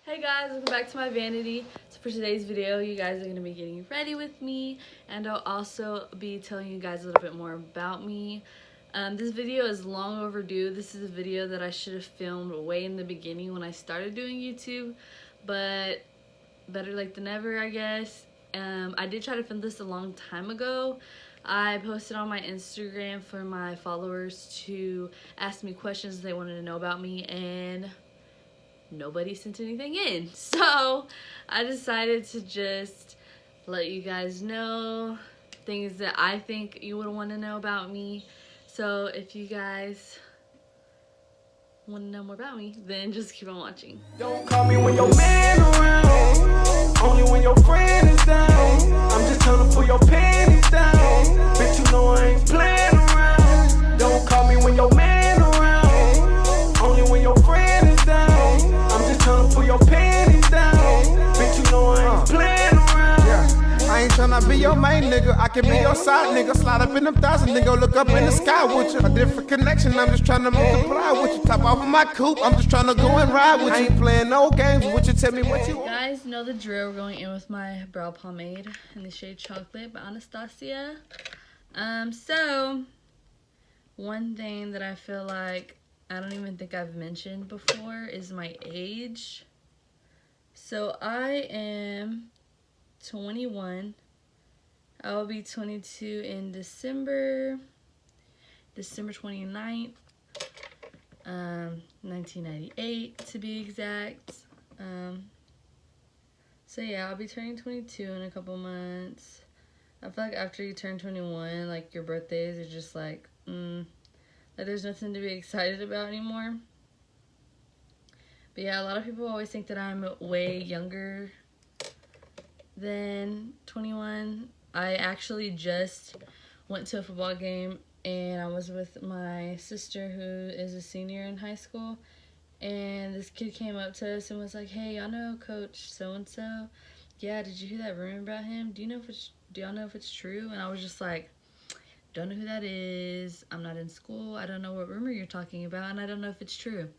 Hey guys, welcome back to my vanity. So for today's video, you guys are going to be getting ready with me, and I'll also be telling you guys a little bit more about me. This video is long overdue. This is a video that I should have filmed way in the beginning when I started doing YouTube, but better late than never, I guess. I did try to film this a long time ago. I posted on my Instagram for my followers to ask me questions they wanted to know about me, and nobody sent anything in. So I decided to just let you guys know things that I think you would want to know about me. So if you guys want to know more about me, then just keep on watching. Don't call me when your man around, only when your friend is down. I'm just trying to pull your panties down. Bitch, you know I ain't playing around. Don't call me when your man around, only when your friend is down. I'm just trying to pull your panties down. Bitch, you know I ain't playing around. Yeah. I ain't tryna be your main nigga, I can be your side nigga. Slide up in them thousand, nigga, look up in the sky with you. A different connection, I'm just tryna multiply with you. Top off of my coupe, I'm just tryna go and ride with you. I ain't playing no games with you, tell me what you want. Guys know the drill. We're going in with my brow pomade in the shade Chocolate by Anastasia. So one thing that I feel like I don't even think I've mentioned before is my age. So I am 21. I will be 22 in December 29th, 1998 to be exact. So yeah, I'll be turning 22 in a couple months. I feel like after you turn 21, like your birthdays are just like there's nothing to be excited about anymore. But yeah, a lot of people always think that I'm way younger than 21. I actually just went to a football game and I was with my sister who is a senior in high school, and this kid came up to us and was like, "Hey, y'all know Coach so-and-so? Yeah, did you hear that rumor about him? Do y'all know if it's true?" And I was just like, "Don't know who that is. I'm not in school. I don't know what rumor you're talking about, and I don't know if it's true."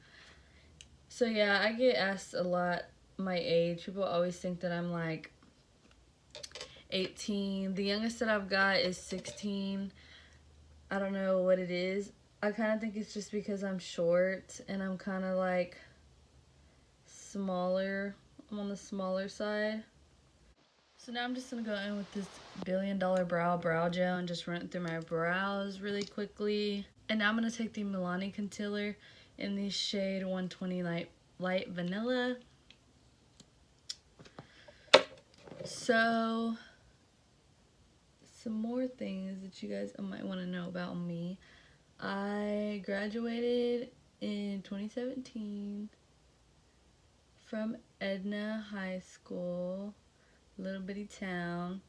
So yeah, I get asked a lot my age. People always think that I'm like 18. The youngest that I've got is 16. I don't know what it is. I kind of think it's just because I'm short and I'm kind of like smaller. I'm on the smaller side. So now I'm just going to go in with this $1 Billion brow gel and just run it through my brows really quickly. And now I'm going to take the Milani concealer in the shade 120 light vanilla. So some more things that you guys might want to know about me. I graduated in 2017 from Edna High School, little bitty town.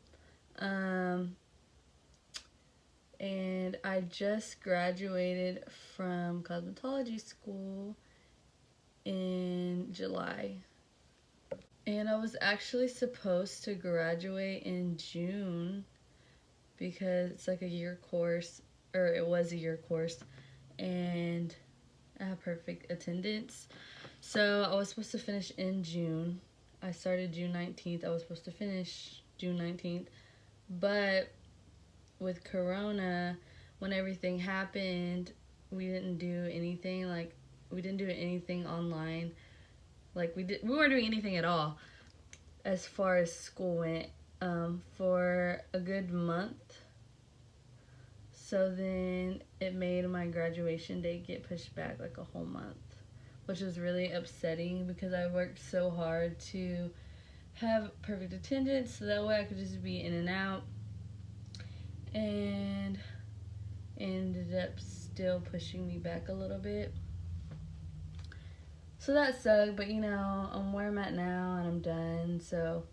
And I just graduated from cosmetology school in July. And I was actually supposed to graduate in June because it's like a year course, or it was a year course, and I have perfect attendance. So I was supposed to finish in June. I started June 19th. I was supposed to finish June 19th. But with Corona, when everything happened, we didn't do anything. Like, we didn't do anything online. Like, we weren't doing anything at all as far as school went for a good month. So then it made my graduation date get pushed back like a whole month, which was really upsetting because I worked so hard to have perfect attendance so that way I could just be in and out, and ended up still pushing me back a little bit. So that sucked, but you know, I'm where I'm at now and I'm done, so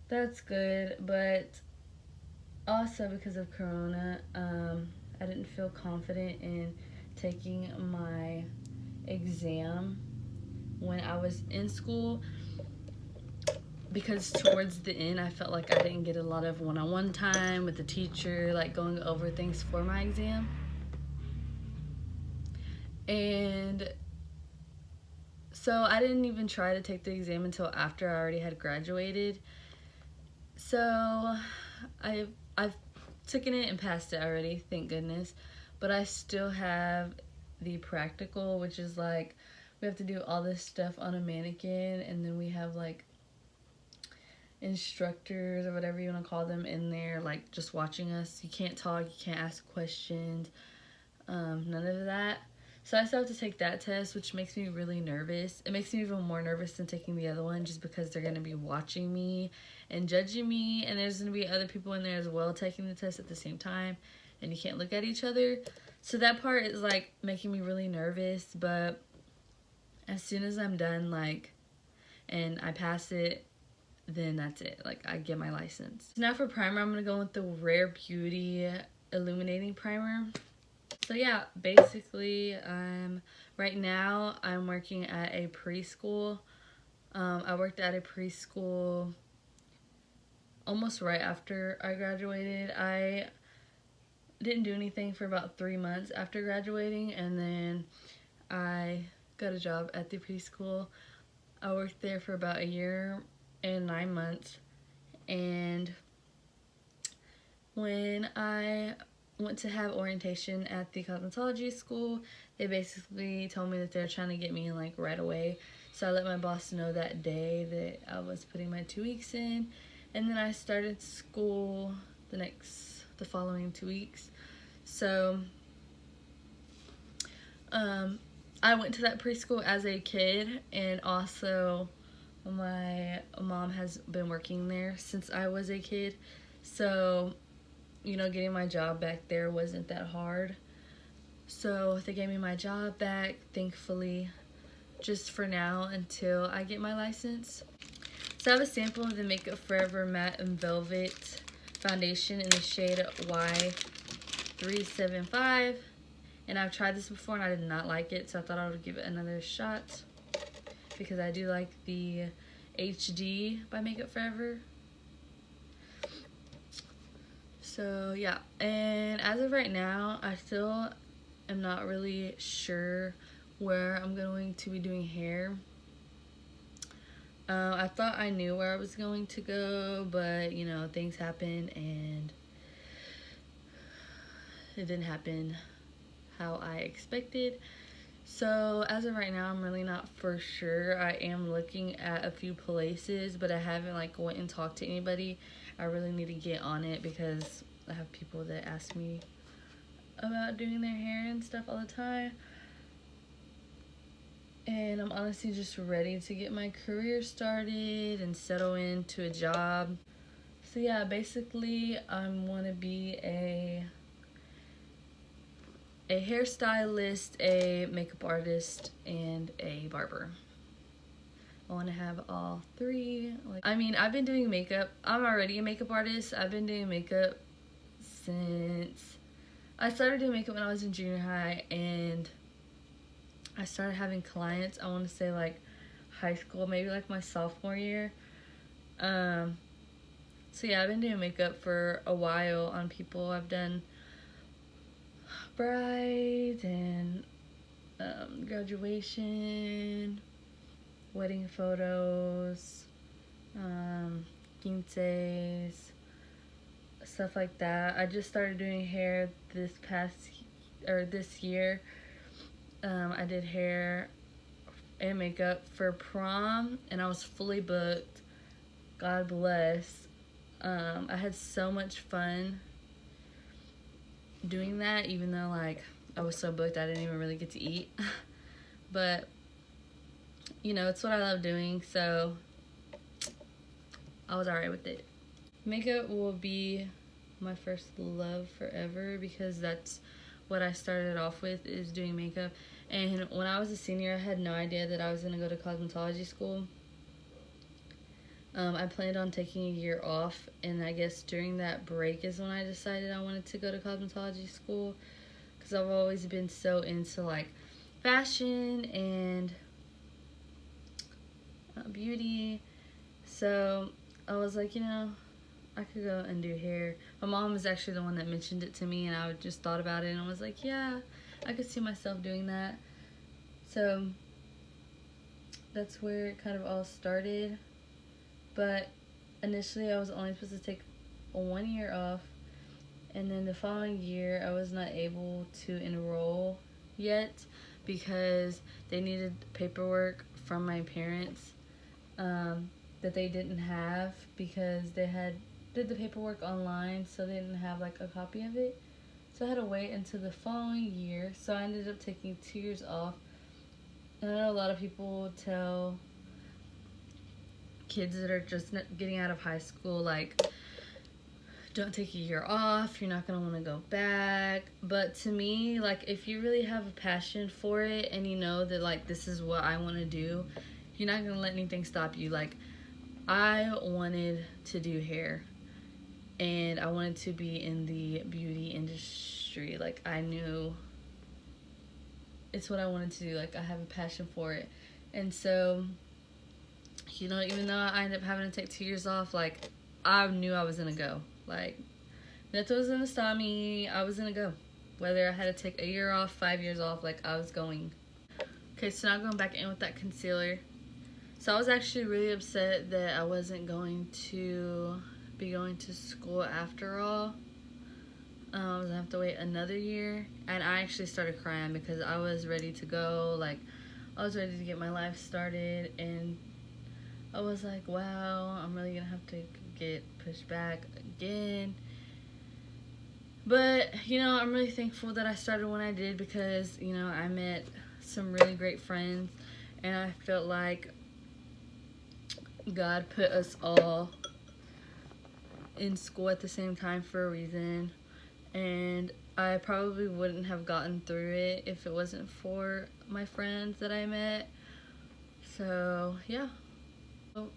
that's good. But also because of Corona, I didn't feel confident in taking my exam when I was in school, because towards the end I felt like I didn't get a lot of one-on-one time with the teacher, like going over things for my exam. And So I didn't even try to take the exam until after I already had graduated. So I've taken it and passed it already, thank goodness. But I still have the practical, which is like we have to do all this stuff on a mannequin, and then we have like instructors or whatever you want to call them in there, like just watching us. You can't talk, you can't ask questions, none of that. So I still have to take that test, which makes me really nervous. It makes me even more nervous than taking the other one, just because they're going to be watching me and judging me, and there's going to be other people in there as well taking the test at the same time, and you can't look at each other. So that part is like making me really nervous, but as soon as I'm done, like, and I pass it, then that's it. Like, I get my license. Now for primer, I'm going to go with the Rare Beauty Illuminating Primer. So yeah, basically, right now I'm working at a preschool. I worked at a preschool almost right after I graduated. I didn't do anything for about 3 months after graduating, and then I got a job at the preschool. I worked there for about 1 year and 9 months, and when I went to have orientation at the cosmetology school, they basically told me that they're trying to get me in like right away. So I let my boss know that day that I was putting my 2 weeks in, and then I started school the following 2 weeks. So I went to that preschool as a kid, and also my mom has been working there since I was a kid. So, you know, getting my job back there wasn't that hard. So they gave me my job back, thankfully, just for now until I get my license. So I have a sample of the Makeup Forever Matte and Velvet Foundation in the shade Y375. And I've tried this before and I did not like it, so I thought I would give it another shot, because I do like the HD by Makeup Forever. So yeah, and as of right now, I still am not really sure where I'm going to be doing hair. I thought I knew where I was going to go, but you know, things happen and it didn't happen how I expected. So as of right now, I'm really not for sure. I am looking at a few places, but I haven't like went and talked to anybody. I really need to get on it, because I have people that ask me about doing their hair and stuff all the time. And I'm honestly just ready to get my career started and settle into a job. So yeah, basically I want to be a hairstylist, a makeup artist, and a barber. I want to have all three. I mean, I've been doing makeup. I'm already a makeup artist. I've been doing makeup since I started doing makeup when I was in junior high, and I started having clients, I want to say like high school, maybe like my sophomore year. So yeah, I've been doing makeup for a while on people. I've done brides and graduation, wedding photos, quinces, stuff like that. I just started doing hair this year. I did hair and makeup for prom, and I was fully booked. God bless. I had so much fun doing that, even though like I was so booked I didn't even really get to eat. But you know, it's what I love doing, so I was alright with it. Makeup will be my first love forever, because that's what I started off with, is doing makeup. And when I was a senior, I had no idea that I was going to go to cosmetology school. I planned on taking a year off, and I guess during that break is when I decided I wanted to go to cosmetology school, because I've always been so into like fashion and beauty. So I was like, you know, I could go and do hair. My mom was actually the one that mentioned it to me, and I just thought about it, and I was like, yeah, I could see myself doing that. So that's where it kind of all started. But initially I was only supposed to take 1 year off, and then the following year I was not able to enroll yet because they needed paperwork from my parents that they didn't have because they had did the paperwork online, so they didn't have like a copy of it. So I had to wait until the following year. So I ended up taking 2 years off. And I know a lot of people tell kids that are just getting out of high school, like, don't take a year off, you're not going to want to go back. But to me, like, if you really have a passion for it and you know that, like, this is what I want to do, you're not going to let anything stop you. Like, I wanted to do hair, and I wanted to be in the beauty industry. Like, I knew it's what I wanted to do. Like, I have a passion for it. And so, you know, even though I ended up having to take 2 years off, like, I knew I was gonna go. Like, nothing was gonna stop me. I was gonna go. Whether I had to take a year off, 5 years off, like, I was going. Okay, so now going back in with that concealer. So I was actually really upset that I wasn't going to be going to school after all. I was gonna have to wait another year, and I actually started crying because I was ready to go. Like, I was ready to get my life started, and I was like, wow, I'm really gonna have to get pushed back again. But, you know, I'm really thankful that I started when I did because, you know, I met some really great friends, and I felt like God put us all in school at the same time for a reason, and I probably wouldn't have gotten through it if it wasn't for my friends that I met. So yeah, so,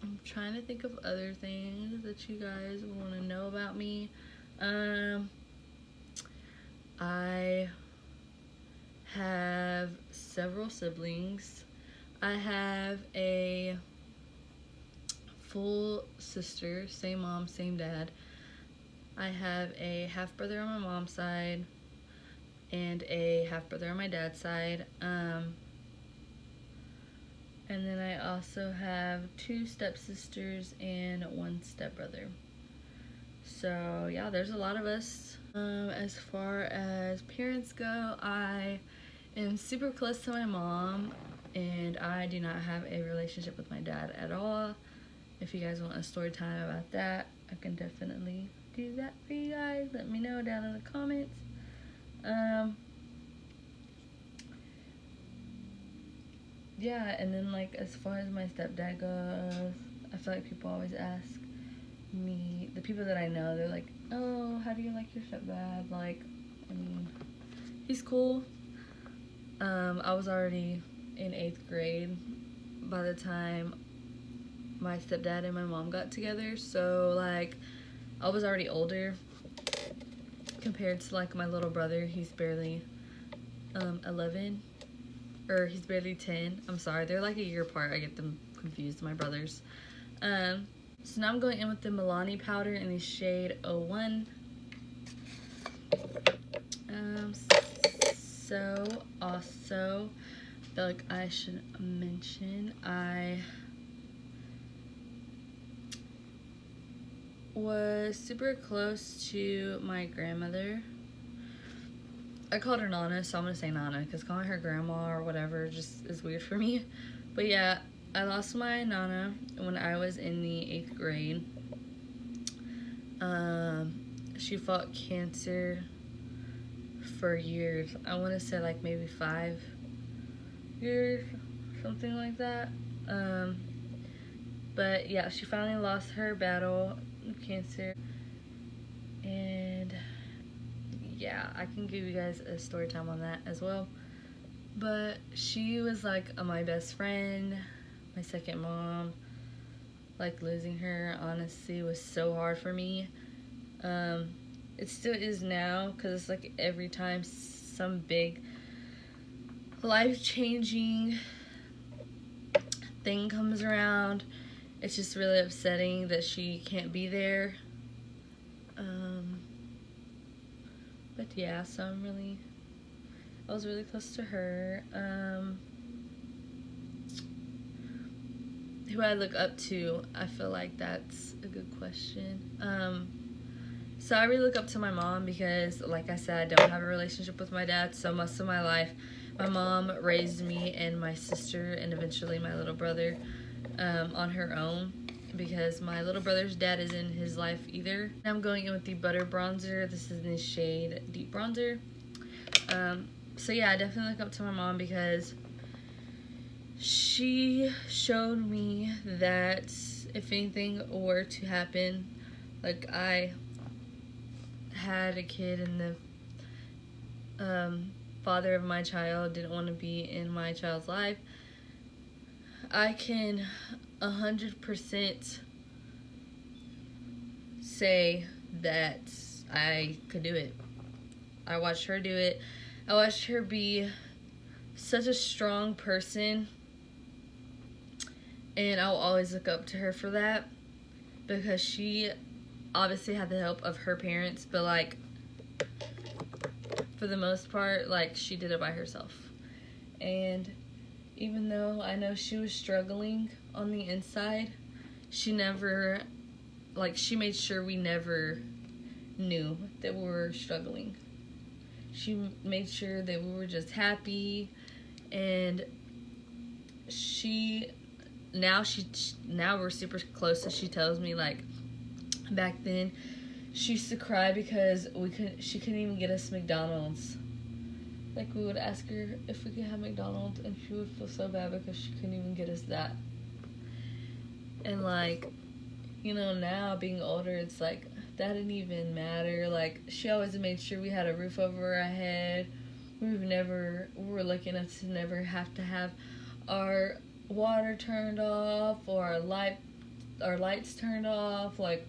I'm trying to think of other things that you guys want to know about me. I have several siblings. I have a full sister, same mom, same dad. I have a half brother on my mom's side and a half brother on my dad's side. And then I also have 2 stepsisters and 1 stepbrother. So yeah, there's a lot of us. As far as parents go, I am super close to my mom, and I do not have a relationship with my dad at all. If you guys want a story time about that, I can definitely do that for you guys. Let me know down in the comments. Yeah, and then, like, as far as my stepdad goes, I feel like people always ask me, the people that I know, they're like, oh, how do you like your stepdad? Like, I mean, he's cool. I was already in 8th grade by the time my stepdad and my mom got together, so, like, I was already older compared to, like, my little brother. He's barely 11, or he's barely 10. I'm sorry, they're like a year apart. I get them confused, my brothers. So now I'm going in with the Milani powder in the shade 01. So also, I feel like I should mention, I was super close to my grandmother. I called her Nana, so I'm gonna say Nana because calling her grandma or whatever just is weird for me. But yeah, I lost my Nana when I was in the 8th grade. She fought cancer for years. I want to say like maybe 5 years, something like that. But yeah, she finally lost her battle with cancer, and yeah, I can give you guys a story time on that as well. But she was like my best friend, my second mom. Like, losing her honestly was so hard for me. It still is now, because it's like every time some big life-changing thing comes around, it's just really upsetting that she can't be there. But yeah, so I was really close to her. who I look up to, I feel like that's a good question. So I really look up to my mom because, like I said, I don't have a relationship with my dad. So most of my life, my mom raised me and my sister and eventually my little brother on her own, because my little brother's dad isn't in his life either. I'm going in with the Butter Bronzer. This is in the shade Deep Bronzer. So yeah, I definitely look up to my mom because she showed me that if anything were to happen, like I had a kid and the father of my child didn't want to be in my child's life, I can 100% say that I could do it. I watched her do it. I watched her be such a strong person, and I'll always look up to her for that, because she obviously had the help of her parents, but like for the most part, like she did it by herself. And even though I know she was struggling on the inside, she never, like, she made sure we never knew that we were struggling. She made sure that we were just happy, and now we're super close, so she tells me, like, back then she used to cry because she couldn't even get us McDonald's. Like, we would ask her if we could have McDonald's, and she would feel so bad because she couldn't even get us that. And, like, you know, now being older, it's like, that didn't even matter. Like, she always made sure we had a roof over our head. We were lucky enough to never have to have our water turned off or our lights turned off. Like,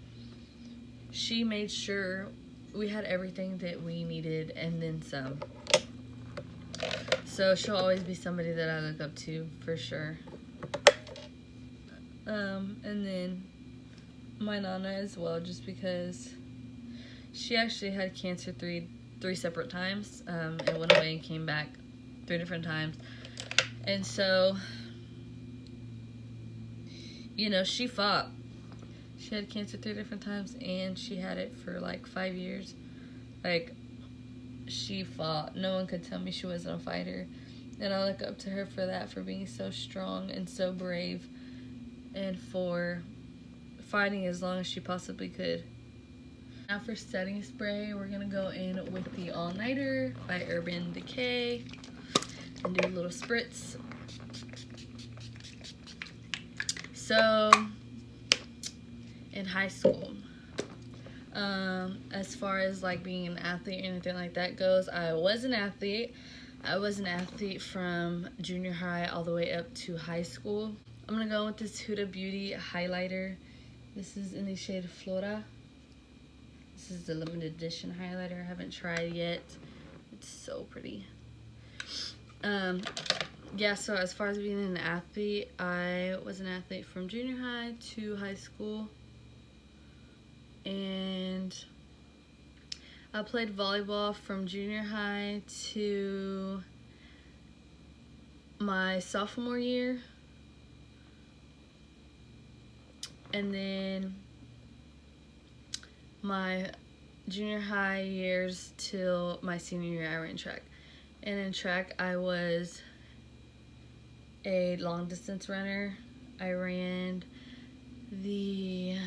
she made sure we had everything that we needed and then some. So she'll always be somebody that I look up to for sure. And then my Nana as well, just because she actually had cancer three separate times. It went away and came back 3 different times. And so, you know, she fought. She had cancer 3 different times, and she had it for like 5 years. Like, she fought. No one could tell me she wasn't a fighter. And I look up to her for that, for being so strong and so brave, and for fighting as long as she possibly could. Now for setting spray, we're going to go in with the All Nighter by Urban Decay and do a little spritz. So, in high school, as far as like being an athlete or anything like that goes, I was an athlete. I was an athlete from junior high all the way up to high school. I'm going to go with this Huda Beauty highlighter. This is in the shade Flora. This is the limited edition highlighter. I haven't tried yet. It's so pretty. Yeah, so as far as being an athlete, I was an athlete from junior high to high school. And I played volleyball from junior high to my sophomore year. And then my junior high years till my senior year, I ran track. And in track, I was a long distance runner. I ran the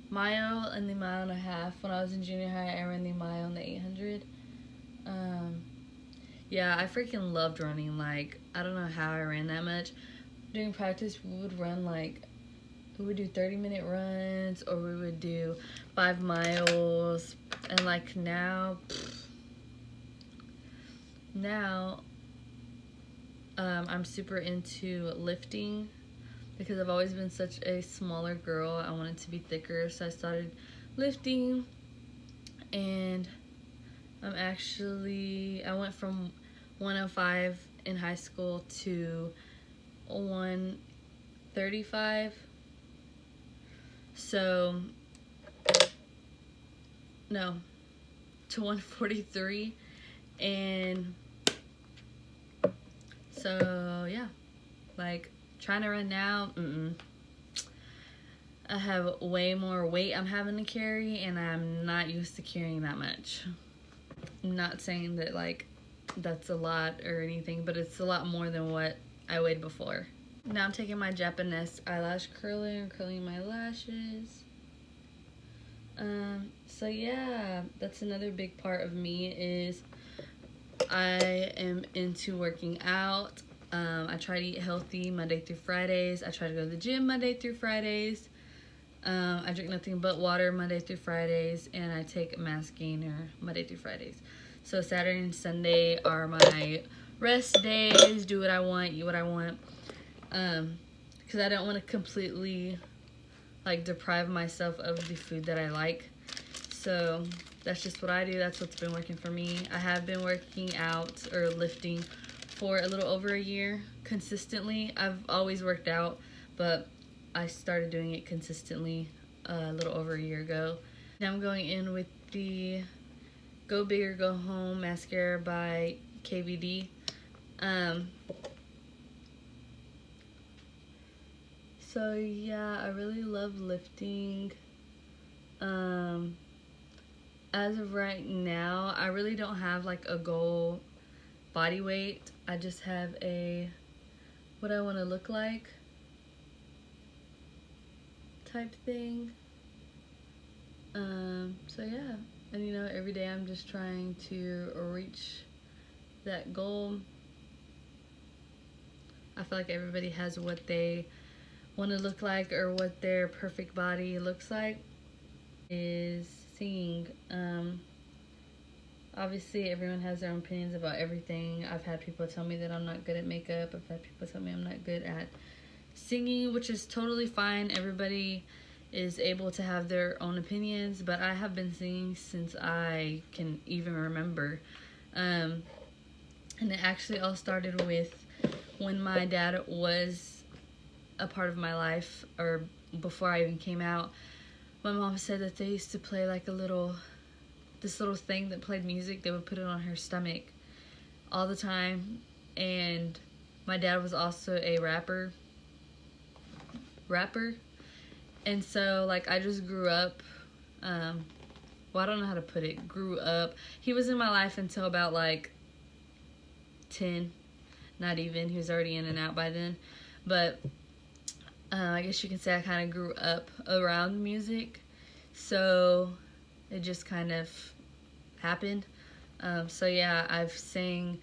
mile and the 1.5 miles. When I was in junior high, I ran the mile and the 800. Yeah, I freaking loved running. Like, I don't know how I ran that much. During practice, we would run like, we would do 30-minute runs, or we would do 5 miles. And like now, I'm super into lifting, because I've always been such a smaller girl. I wanted to be thicker, so I started lifting. And I went from 105 in high school to 135. So, no, to 143. And so, yeah, like, trying to run now, I have way more weight I'm having to carry, and I'm not used to carrying that much. I'm not saying that like that's a lot or anything, but it's a lot more than what I weighed before. Now I'm taking my Japanese eyelash curler and curling my lashes. So yeah, that's another big part of me is I am into working out. I try to eat healthy Monday through Fridays. I try to go to the gym Monday through Fridays. I drink nothing but water Monday through Fridays, and I take a mass gainer Monday through Fridays. So Saturday and Sunday are my rest days, do what I want, eat what I want. Because I don't want to completely like deprive myself of the food that I like. So that's just what I do. That's what's been working for me. I have been working out or lifting for a little over a year consistently. I've always worked out, but I started doing it consistently a little over a year ago. Now I'm going in with the Go Big or Go Home mascara by KVD. So yeah, I really love lifting. As of right now, I really don't have like a goal body weight. I just have a what I want to look like type thing. So yeah, and you know, every day I'm just trying to reach that goal. I feel like everybody has what they want to look like or what their perfect body looks like. Is singing. Obviously everyone has their own opinions about everything. I've had people tell me that I'm not good at makeup. I've had people tell me I'm not good at singing, which is totally fine. Everybody is able to have their own opinions, but I have been singing since I can even remember. And it actually all started with when my dad was a part of my life, or before I even came out. My mom said that they used to play like this little thing that played music. They would put it on her stomach all the time. And my dad was also a rapper. And so like I just grew up, well, I don't know how to put it, grew up. He was in my life until about like 10, not even. He was already in and out by then. But I guess you can say I kind of grew up around music, so it just kind of happened. So yeah, I've sang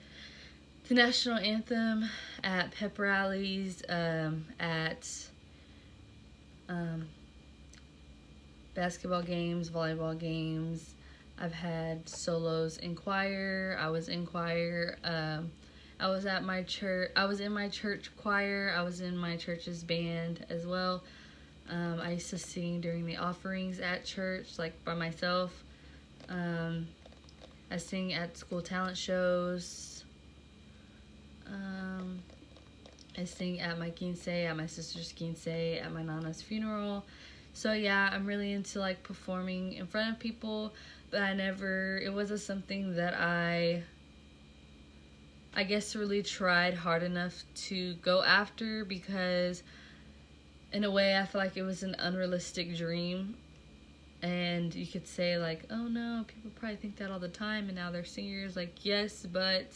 the national anthem at pep rallies, at basketball games, volleyball games. I've had solos in choir. I was in choir. I was at my church. I was in my church choir. I was in my church's band as well. I used to sing during the offerings at church, like by myself. I sing at school talent shows. I sing at my quince, at my sister's quince, at my nana's funeral. So yeah, I'm really into like performing in front of people, but it wasn't something that I guess really tried hard enough to go after, because in a way I feel like it was an unrealistic dream. And you could say like, oh no, people probably think that all the time and now they're singers. Like, yes, but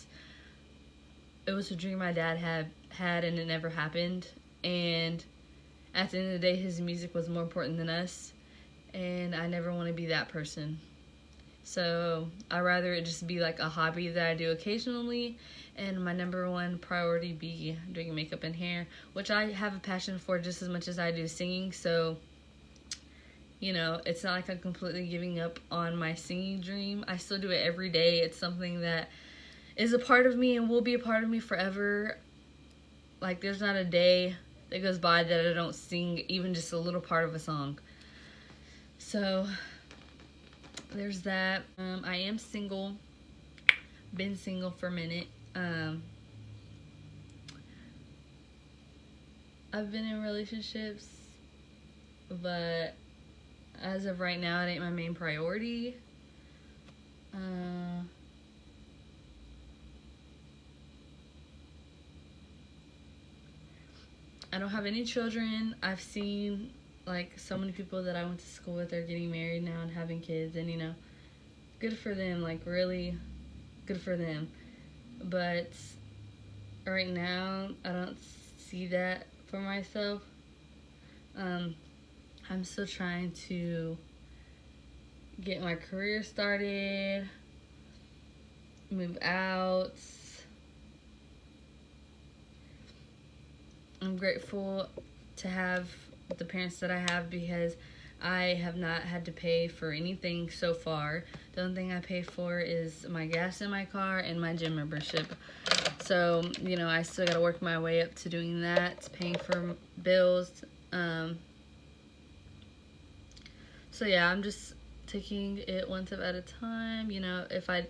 it was a dream my dad had and it never happened. And at the end of the day, his music was more important than us, and I never want to be that person. So I'd rather it just be like a hobby that I do occasionally, and my number one priority be doing makeup and hair, which I have a passion for just as much as I do singing. So, you know, it's not like I'm completely giving up on my singing dream. I still do it every day. It's something that is a part of me and will be a part of me forever. Like, there's not a day that goes by that I don't sing even just a little part of a song. So there's that. I am single. Been single for a minute. I've been in relationships, but as of right now, it ain't my main priority. I don't have any children. I've seen like, so many people that I went to school with are getting married now and having kids, and, you know, good for them, like, really good for them. But right now, I don't see that for myself. I'm still trying to get my career started, move out. I'm grateful to have the parents that I have because I have not had to pay for anything so far. The only thing I pay for is my gas in my car and my gym membership. So, you know, I still got to work my way up to doing that, paying for bills. So yeah, I'm just taking it one step at a time. You know, if I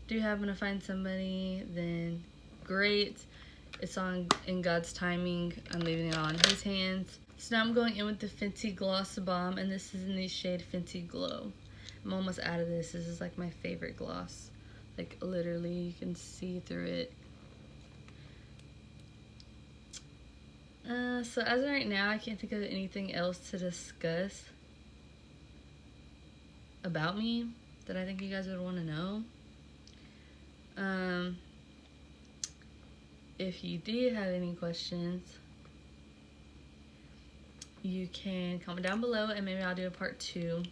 do happen to find somebody, then great. It's in God's timing. I'm leaving it on His hands. So now I'm going in with the Fenty Gloss Bomb, and this is in the shade Fenty Glow. I'm almost out of this. This is like my favorite gloss. Like, literally, you can see through it. So as of right now, I can't think of anything else to discuss about me that I think you guys would want to know. If you do have any questions, you can comment down below and maybe I'll do a part 2.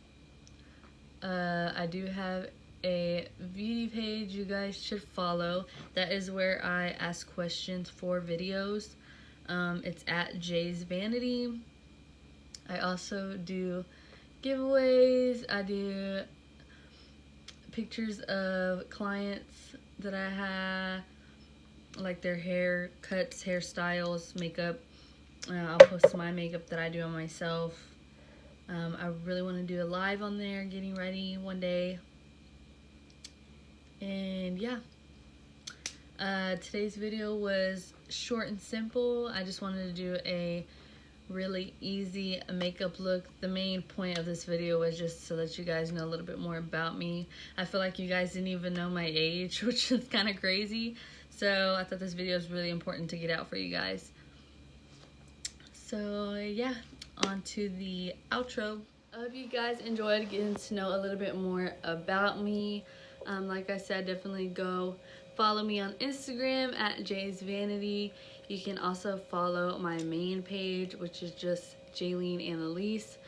I do have a beauty page you guys should follow. That is where I ask questions for videos. It's at Jay's Vanity. I also do giveaways. I do pictures of clients that I have, like their haircuts, hairstyles, makeup. I'll post my makeup that I do on myself. I really want to do a live on there, getting ready one day. And yeah, today's video was short and simple. I just wanted to do a really easy makeup look. The main point of this video was just to let you guys know a little bit more about me. I feel like you guys didn't even know my age, which is kind of crazy. So I thought this video is really important to get out for you guys. So yeah, on to the outro. I hope you guys enjoyed getting to know a little bit more about me. Like I said, definitely go follow me on Instagram at Jay's Vanity. You can also follow my main page, which is just Jaylene Annalise.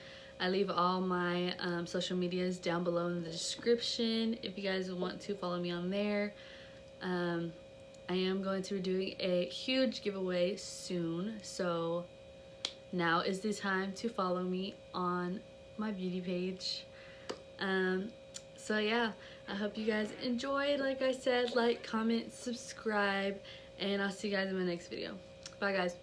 I leave all my social medias down below in the description if you guys want to follow me on there. I am going to be doing a huge giveaway soon, so now is the time to follow me on my beauty page. So yeah, I hope you guys enjoyed. Like I said, like, comment, subscribe, and I'll see you guys in my next video. Bye guys.